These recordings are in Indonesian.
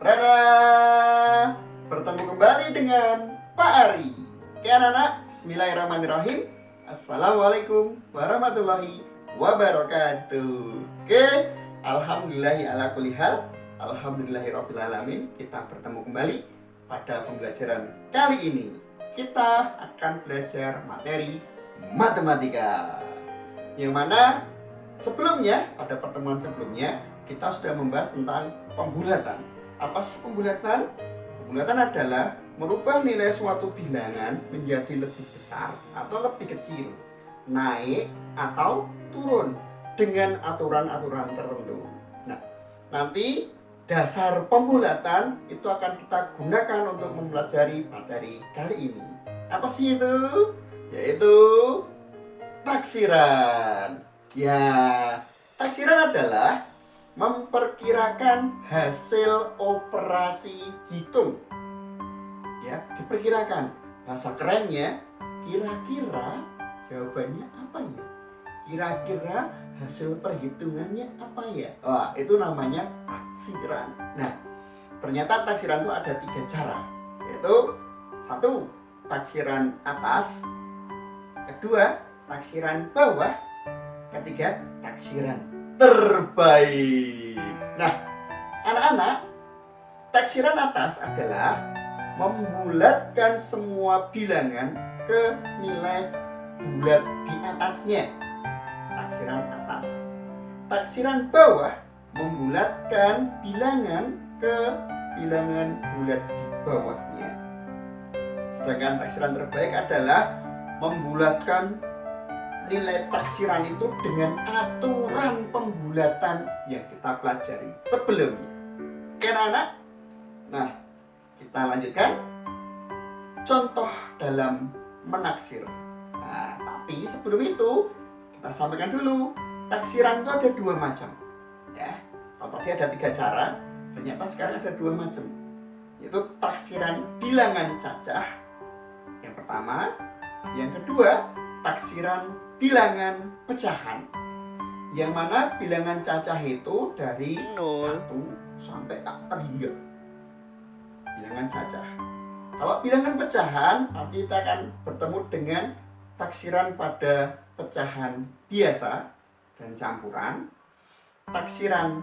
Rana, bertemu kembali dengan Pak Ari. Oke anak-anak, bismillahirrahmanirrahim. Assalamualaikum warahmatullahi wabarakatuh. Oke, alhamdulillahi ala kulli hal, alhamdulillahirabbil alamin. Kita bertemu kembali pada pembelajaran kali ini. Kita akan belajar materi matematika. Yang mana sebelumnya, pada pertemuan sebelumnya, kita sudah membahas tentang pembulatan. Apa sih pembulatan? Pembulatan adalah merubah nilai suatu bilangan menjadi lebih besar atau lebih kecil, naik atau turun dengan aturan-aturan tertentu. Nah, nanti dasar pembulatan itu akan kita gunakan untuk mempelajari materi kali ini. Apa sih itu? Yaitu taksiran. Ya, taksiran adalah memperkirakan hasil operasi hitung. Ya, diperkirakan. Bahasa kerennya, kira-kira jawabannya apa ya? Kira-kira hasil perhitungannya apa ya? Wah, itu namanya taksiran. Nah, ternyata taksiran itu ada 3 cara. Yaitu 1. Taksiran atas. 2. Taksiran bawah. 3. Taksiran terbaik. Nah, anak-anak, taksiran atas adalah membulatkan semua bilangan ke nilai bulat di atasnya. Taksiran atas. Taksiran bawah membulatkan bilangan ke bilangan bulat di bawahnya. Sedangkan taksiran terbaik adalah membulatkan nilai taksiran itu dengan aturan pembulatan yang kita pelajari sebelumnya. Oke anak-anak? Nah, kita lanjutkan contoh dalam menaksir. Nah, tapi sebelum itu kita sampaikan dulu, taksiran itu ada 2 macam. Ya, kalau tadi ada 3 cara, ternyata sekarang ada 2 macam. Yaitu taksiran bilangan cacah yang pertama, yang kedua taksiran bilangan pecahan, yang mana bilangan cacah itu dari 0 sampai tak terhingga. Bilangan cacah. Kalau bilangan pecahan, nanti kita akan bertemu dengan taksiran pada pecahan biasa dan campuran, taksiran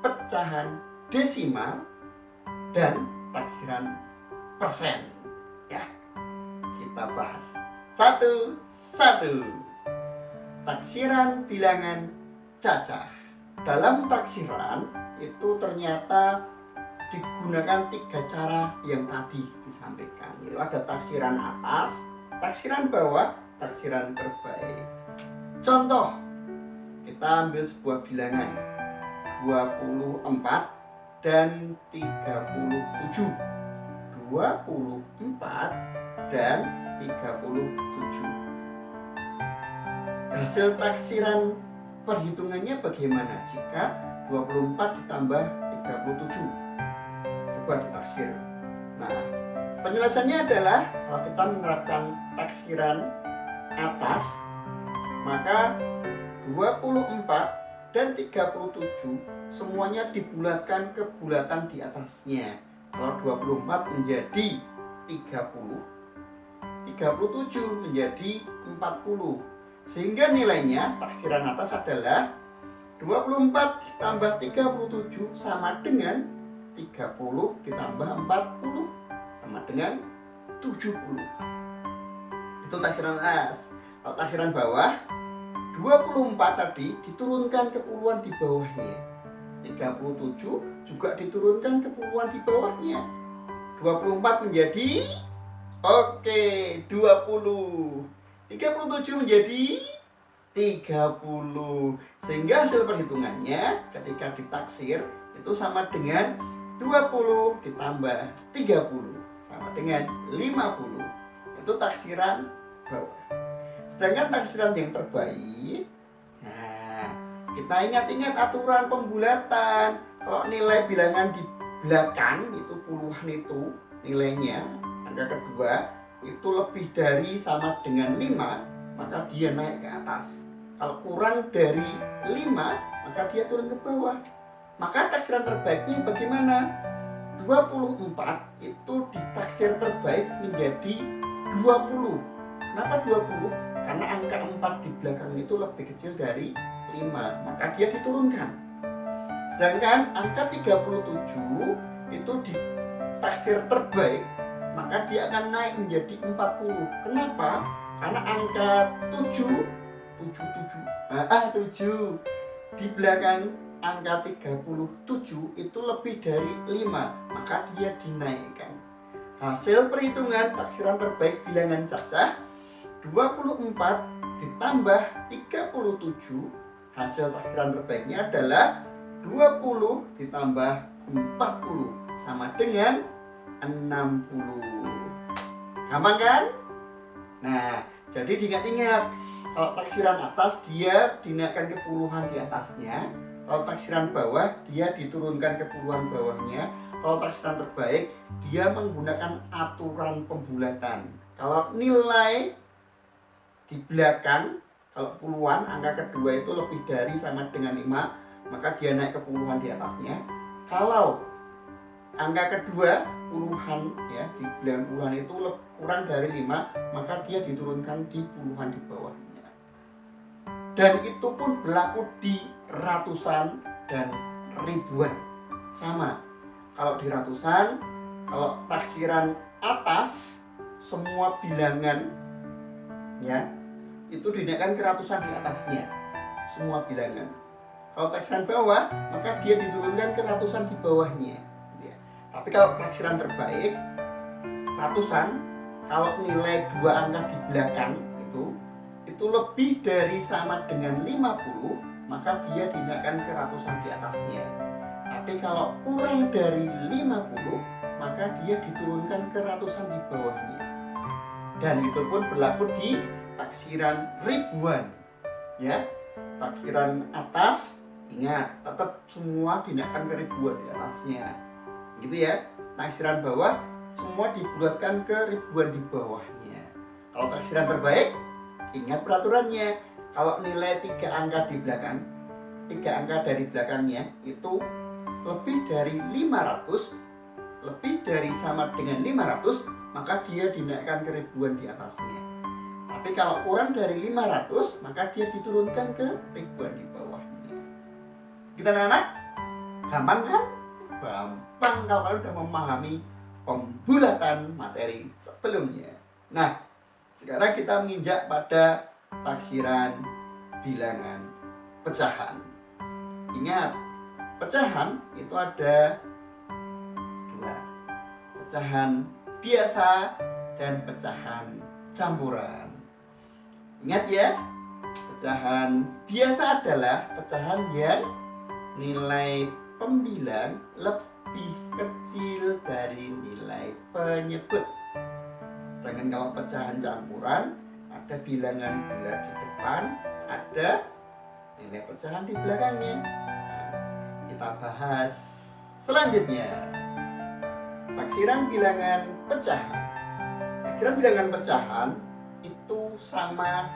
pecahan desimal, dan taksiran persen. Ya, kita bahas satu-satu. Taksiran bilangan cacah. Dalam taksiran itu ternyata digunakan 3 cara yang tadi disampaikan. Itu ada taksiran atas, taksiran bawah, taksiran terbaik. Contoh, kita ambil sebuah bilangan 24 dan 37. 24 dan 37. Hasil taksiran perhitungannya bagaimana jika 24 ditambah 37? Coba ditaksir. Nah, penjelasannya adalah kalau kita menerapkan taksiran atas, maka 24 dan 37 semuanya dibulatkan ke bulatan di atasnya. Kalau 24 menjadi 30, 37 menjadi 40. Sehingga nilainya taksiran atas adalah 24 ditambah 37 sama dengan 30 ditambah 40 sama dengan 70. Itu taksiran atas. Kalau taksiran bawah, 24 tadi diturunkan ke puluhan di bawahnya. 37 juga diturunkan ke puluhan di bawahnya. 24 menjadi 20. 37 menjadi 30. Sehingga hasil perhitungannya ketika ditaksir itu sama dengan 20 ditambah 30 sama dengan 50. Itu taksiran bawah. Sedangkan taksiran yang terbaik, nah, kita ingat-ingat aturan pembulatan. Kalau nilai bilangan di belakang itu puluhan itu nilainya, angka kedua itu lebih dari sama dengan 5, maka dia naik ke atas. Kalau kurang dari 5, maka dia turun ke bawah. Maka taksiran terbaiknya bagaimana? 24 itu ditaksir terbaik menjadi 20. Kenapa 20? Karena angka 4 di belakang itu lebih kecil dari 5, maka dia diturunkan. Sedangkan angka 37 itu ditaksir terbaik, maka dia akan naik menjadi 40. Kenapa? Karena angka 7 di belakang angka 37 itu lebih dari 5, maka dia dinaikkan. Hasil perhitungan taksiran terbaik bilangan cacah 24 ditambah 37, hasil taksiran terbaiknya adalah 20 ditambah 40 sama dengan 60. Gampang kan? Nah, jadi diingat-ingat, kalau taksiran atas dia dinaikkan ke puluhan di atasnya, kalau taksiran bawah dia diturunkan ke puluhan bawahnya. Kalau taksiran terbaik dia menggunakan aturan pembulatan. Kalau nilai di belakang, kalau puluhan, angka kedua itu lebih dari sama dengan 5, maka dia naik ke puluhan di atasnya. Kalau angka kedua puluhan, ya, di belakang puluhan itu kurang dari 5, maka dia diturunkan di puluhan di bawahnya. Dan itu pun berlaku di ratusan dan ribuan. Sama, kalau di ratusan, kalau taksiran atas semua bilangan, ya, itu dinaikkan ke ratusan di atasnya, semua bilangan. Kalau taksiran bawah, maka dia diturunkan ke ratusan di bawahnya, ya. Tapi kalau taksiran terbaik ratusan, kalau nilai dua angka di belakang itu lebih dari sama dengan 50, maka dia dinaikkan ke ratusan di atasnya. Tapi kalau kurang dari 50, maka dia diturunkan ke ratusan di bawahnya. Dan itu pun berlaku di taksiran ribuan, ya. Taksiran atas, ingat, tetap semua dinaikkan ke ribuan di atasnya, gitu ya. Taksiran bawah semua dibulatkan ke ribuan di bawahnya. Kalau taksiran terbaik, ingat peraturannya. Kalau nilai 3 angka di belakang, 3 angka dari belakangnya itu lebih dari 500, lebih dari sama dengan 500, maka dia dinaikkan ke ribuan di atasnya. Tapi kalau kurang dari 500, maka dia diturunkan ke ribuan di bawahnya. Kita anak-anak, gampang kan? Gampang kalau kalian sudah memahami pembulatan materi sebelumnya. Nah, sekarang kita menginjak pada taksiran bilangan pecahan. Ingat, pecahan itu ada 2. Pecahan biasa dan pecahan campuran. Ingat ya, pecahan biasa adalah pecahan yang nilai pembilang lebih kecil dari nilai penyebut. Sedangkan kalau pecahan campuran, ada bilangan bulat di depan, ada nilai pecahan di belakangnya. Nah, kita bahas selanjutnya. Taksiran bilangan pecahan. Taksiran bilangan pecahan itu sama,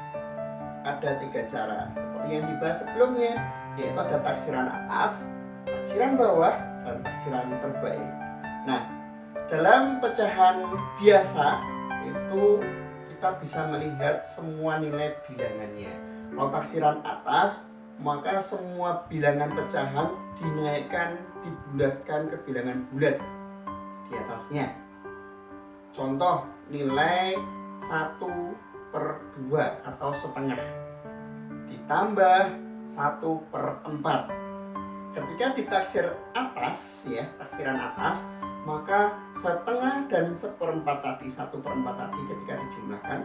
ada 3 cara seperti yang dibahas sebelumnya, yaitu ada taksiran atas, taksiran bawah, dan taksiran terbaik. Nah, dalam pecahan biasa itu kita bisa melihat semua nilai bilangannya. Kalau taksiran atas, maka semua bilangan pecahan dinaikkan, dibulatkan ke bilangan bulat di atasnya. Contoh, nilai 1/2 atau setengah ditambah 1/4. Ketika ditaksir atas, ya, taksiran atas, maka setengah dan 1/4 tadi, 1/4 tadi ketika dijumlahkan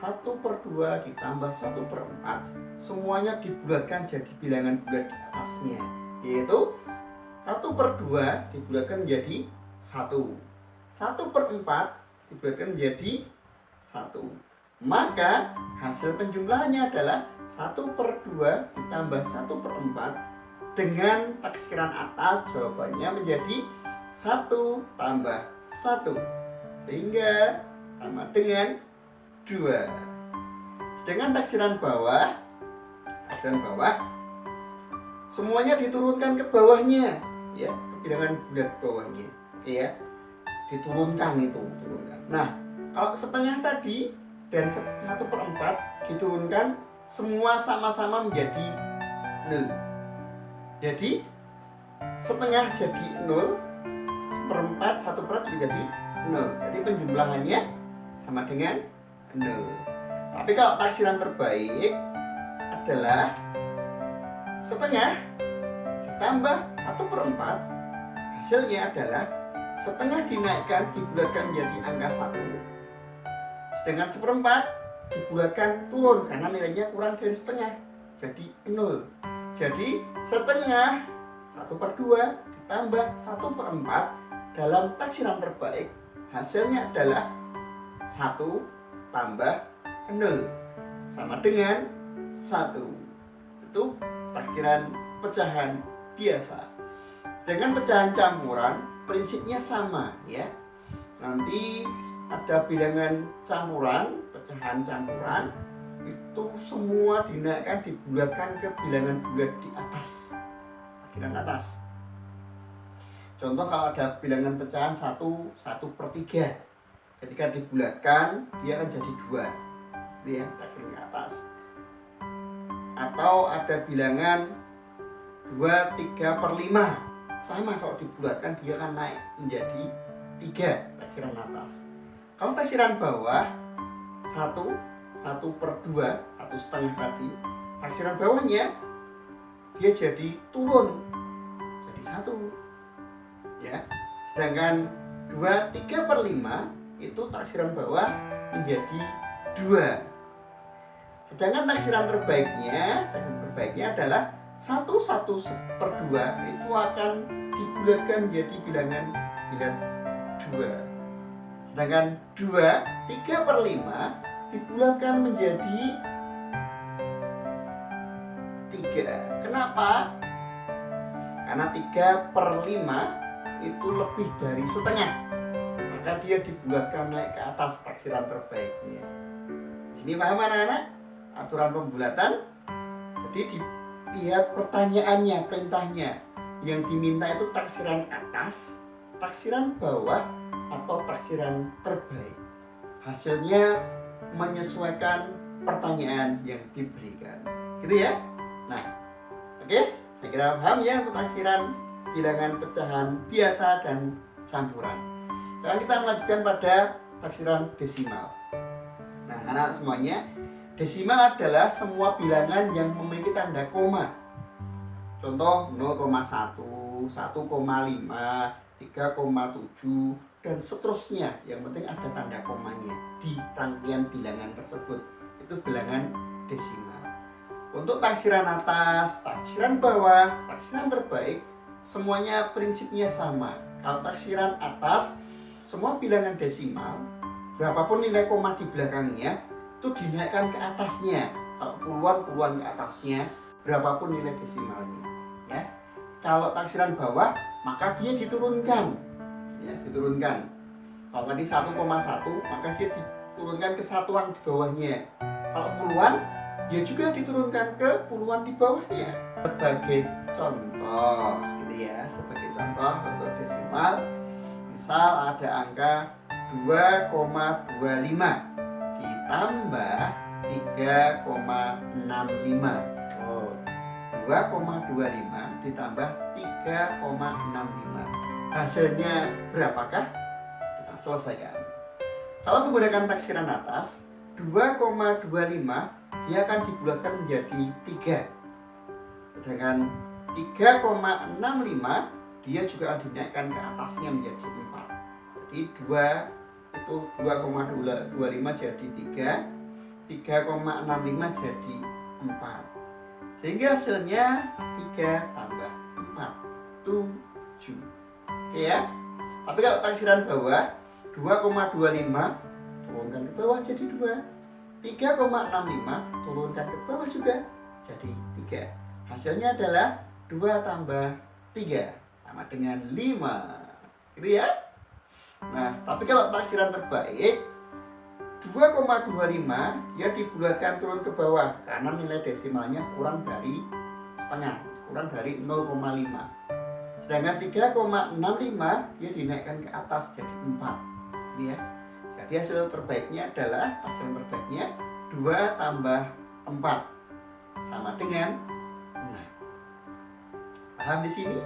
1/2 ditambah 1/4, semuanya dibulatkan jadi bilangan bulat di atasnya, yaitu 1/2 dibulatkan menjadi 1, 1/4 dibulatkan menjadi 1. Maka hasil penjumlahannya adalah 1/2 ditambah 1/4. Dengan taksiran atas, jawabannya menjadi 1 tambah 1, sehingga sama dengan 2. Sedangkan taksiran bawah semuanya diturunkan ke bawahnya, ya, ke bilangan bulat bawahnya. Oke ya, diturunkan itu, turunkan. Nah, kalau setengah tadi dan 1/4 diturunkan, semua sama-sama menjadi 0. Jadi setengah jadi 0, 1/4, 1/4 jadi 0. Jadi penjumlahannya sama dengan 0. Tapi kalau taksiran terbaik adalah setengah ditambah 1/4, hasilnya adalah setengah dinaikkan dibulatkan menjadi angka 1, sedangkan 1/4 dibulatkan turun karena nilainya kurang dari setengah, jadi 0. Jadi setengah 1/2 ditambah 1/4 dalam taksiran terbaik, hasilnya adalah 1 tambah 0 sama dengan 1. Itu taksiran pecahan biasa. Dengan pecahan campuran prinsipnya sama, ya. Nanti ada bilangan campuran, pecahan campuran itu semua dinaikkan dibulatkan ke bilangan bulat di atas, taksiran atas. Contoh kalau ada bilangan pecahan 1/3, ketika dibulatkan dia akan jadi 2, ya, taksiran ke atas. Atau ada bilangan 2/3/5, sama, kalau dibulatkan dia akan naik menjadi 3, taksiran atas. Kalau taksiran bawah 1/2, 1/2 tadi, taksiran bawahnya dia jadi turun, jadi 1, ya. Sedangkan 2/3/5 itu taksiran bawah menjadi 2. Sedangkan taksiran terbaiknya adalah 1/2 itu akan dibulatkan menjadi bilangan bulat 2. Sedangkan 2/3/5 dibulatkan menjadi 3. Kenapa? Karena 3/5 itu lebih dari setengah, maka dia dibulatkan naik ke atas taksiran terbaiknya. Di sini paham anak-anak aturan pembulatan? Jadi dilihat pertanyaannya, perintahnya. Yang diminta itu taksiran atas, taksiran bawah, atau taksiran terbaik. Hasilnya menyesuaikan pertanyaan yang diberikan, gitu ya. Nah, oke, saya kira paham ya untuk taksiran bilangan pecahan biasa dan campuran. Sekarang kita melanjutkan pada taksiran desimal. Nah, anak-anak semuanya, desimal adalah semua bilangan yang memiliki tanda koma. Contoh 0,1, 1,5, 3,7 dan seterusnya. Yang penting ada tanda komanya di rangkaian bilangan tersebut. Itu bilangan desimal. Untuk taksiran atas, taksiran bawah, taksiran terbaik, semuanya prinsipnya sama. Kalau taksiran atas, semua bilangan desimal, berapapun nilai koma di belakangnya, itu dinaikkan ke atasnya. Kalau puluhan ke atasnya, berapapun nilai desimalnya, ya. Kalau taksiran bawah, maka dia diturunkan, ya, diturunkan. Kalau tadi 1,1, maka dia diturunkan ke satuan di bawahnya. Kalau puluhan, dia juga diturunkan ke puluhan di bawahnya. Sebagai contoh, gitu ya, sebagai contoh untuk desimal, misal ada angka 2,25 ditambah 3,65. 2,25 ditambah 3,65. Hasilnya berapakah? Kita selesaikan. Kalau menggunakan taksiran atas, 2,25 dia akan dibulatkan menjadi 3. Sedangkan 3,65 dia juga akan dinaikkan ke atasnya menjadi 4. Jadi 2,25 jadi 3, 3,65 jadi 4. Sehingga hasilnya 3 tambah 4, 7. Oke ya. Tapi kalau taksiran bawah, 2,25 turunkan ke bawah jadi 2. 3,65 turunkan ke bawah juga jadi 3. Hasilnya adalah 2 tambah 3 sama dengan 5. Gitu ya. Nah, tapi kalau taksiran terbaik 2,25 dia dibulatkan turun ke bawah karena nilai desimalnya kurang dari setengah, kurang dari 0,5. Sedangkan 3,65 dia dinaikkan ke atas jadi 4. Ini ya. Jadi hasil terbaiknya adalah taksiran terbaiknya 2 tambah 4 sama dengan 6. Paham di sini?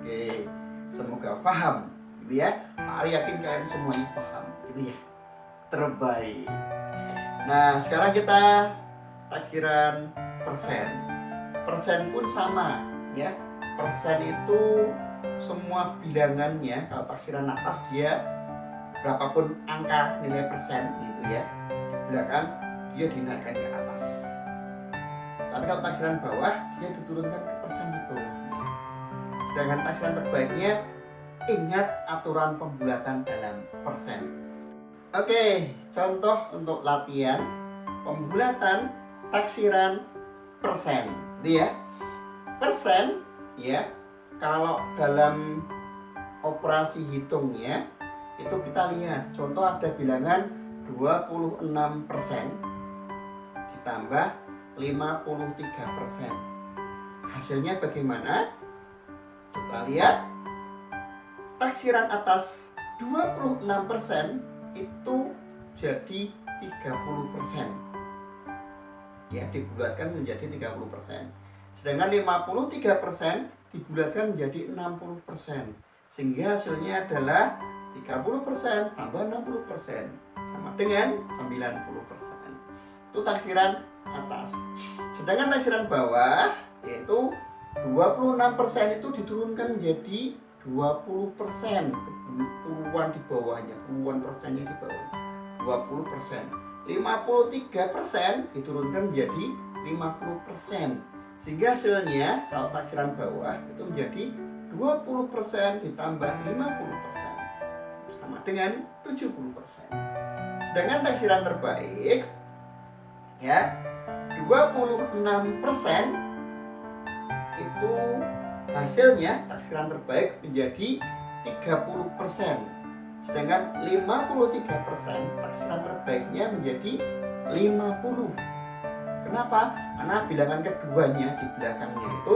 Oke, semoga paham gitu ya. Pak Ari yakin kalian semuanya paham gitu ya. Terbaik. Nah, sekarang kita taksiran persen. Persen pun sama ya. Persen itu semua bilangannya, kalau taksiran atas dia berapapun angka nilai persen gitu ya, di belakang dia dinaikkan ke atas. Tapi kalau taksiran bawah dia diturunkan ke persen di bawahnya. Sedangkan taksiran terbaiknya ingat aturan pembulatan dalam persen. Oke, contoh untuk latihan pembulatan taksiran persen gitu ya. Persen ya, kalau dalam operasi hitungnya itu kita lihat contoh ada bilangan 26% ditambah 53%. Hasilnya bagaimana? Kita lihat taksiran atas 26% itu jadi 30%. Ya, dibulatkan menjadi 30%. Sedangkan 53% dibulatkan menjadi 60%. Sehingga hasilnya adalah 30% tambah 60% sama dengan 90%. Itu taksiran atas. Sedangkan taksiran bawah yaitu 26% itu diturunkan menjadi 20%. Puluhan di bawahnya, puluhan persennya di bawah. 20%. 53% diturunkan menjadi 50%. Sehingga hasilnya kalau taksiran bawah itu menjadi 20% ditambah 50% sama dengan 70%. Sedangkan taksiran terbaik ya 26% itu hasilnya taksiran terbaik menjadi 30%. Sedangkan 53% taksiran terbaiknya menjadi 50%. Kenapa? Karena bilangan keduanya di belakangnya itu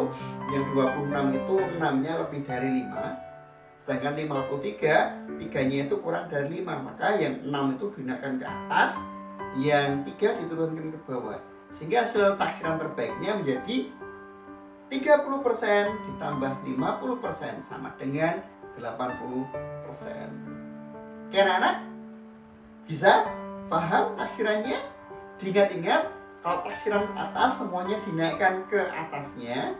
yang 26 itu 6-nya lebih dari 5. Sedangkan 53 3-nya itu kurang dari 5. Maka yang 6 itu dinaikkan ke atas, yang 3 diturunkan ke bawah. Sehingga hasil taksiran terbaiknya menjadi 30% ditambah 50% sama dengan 80%. Oke anak-anak? Bisa? Paham taksirannya? Diingat-ingat, kalau taksiran atas semuanya dinaikkan ke atasnya.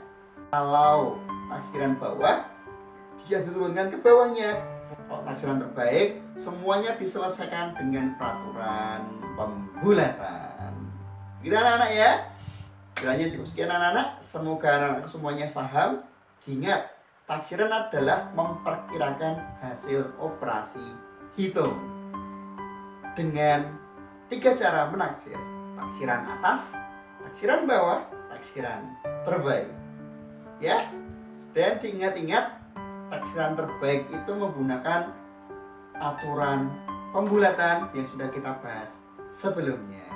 Kalau taksiran bawah dia diturunkan ke bawahnya. Kalau taksiran terbaik semuanya diselesaikan dengan peraturan pembulatan. Gitu anak-anak ya. Kiranya cukup sekian anak-anak. Semoga anak-anak semuanya paham. Ingat, taksiran adalah memperkirakan hasil operasi hitung dengan 3 cara menaksir. Taksiran atas, taksiran bawah, taksiran terbaik. Ya. Dan diingat-ingat, taksiran terbaik itu menggunakan aturan pembulatan yang sudah kita bahas sebelumnya.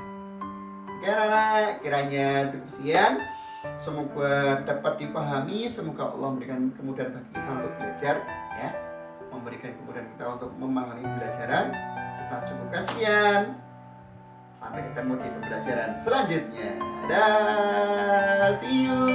Oke anak-anak, kiranya cukup sekian. Semoga dapat dipahami. Semoga Allah memberikan kemudahan bagi kita untuk belajar ya. Memberikan kemudahan kita untuk memahami pelajaran. Kita cukupkan sekian. Sampai ketemu di pembelajaran selanjutnya. Dah, see you.